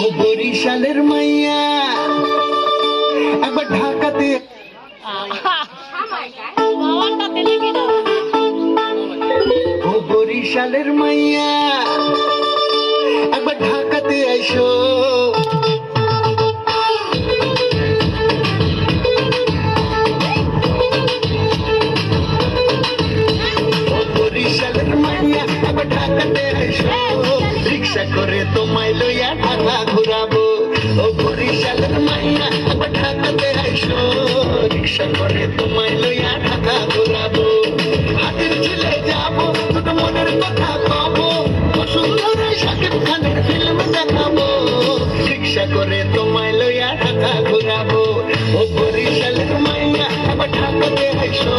ও বরিশালের মাইয়া একবার ঢাকাতে ও বরিশালের মাইয়া একবার ঢাকাতে আইসো ঢাকাতে আইসো রিক্সা করে তোমায় লইয়া ঢাকা ঘুরাবো ও বরিশালের মাইয়া আবার ঢাকাতে আইসো রিক্সা করে তোমায় লইয়া ঢাকা ঘুরাবো হাতের ঝিলে যাবো তোর মনের কথা পাবো বসুন্ধরা শাকিব খানের ফিল্ম দেখাবো রিক্সা করে তোমায় লইয়া ঢাকা ঘুরাবো ও বরিশালের মাইয়া আবার ঢাকাতে আইসো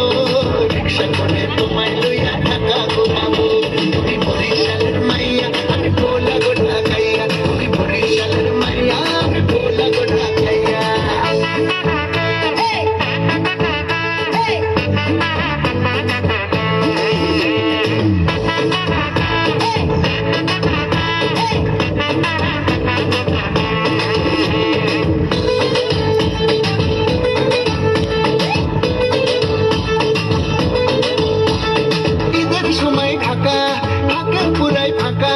রিক্সা করে তোমায় লইয়া ঢাকা ঘুরাবো বরিশালের মাইয়া আমি ভোলা গো ঢাকাইয়া তুমি বরিশালের মাইয়া আমি ভোলা গো ঢাকাইয়া ঈদের সময় ঢাকা ঢাকার পুরাই ফাঁকা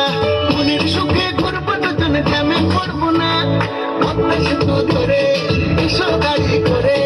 মনের সুখে ঘুরবো দুজনে জ্যামে পড়বো না পদ্মা সেতু ধরে এসো গাড়ি করে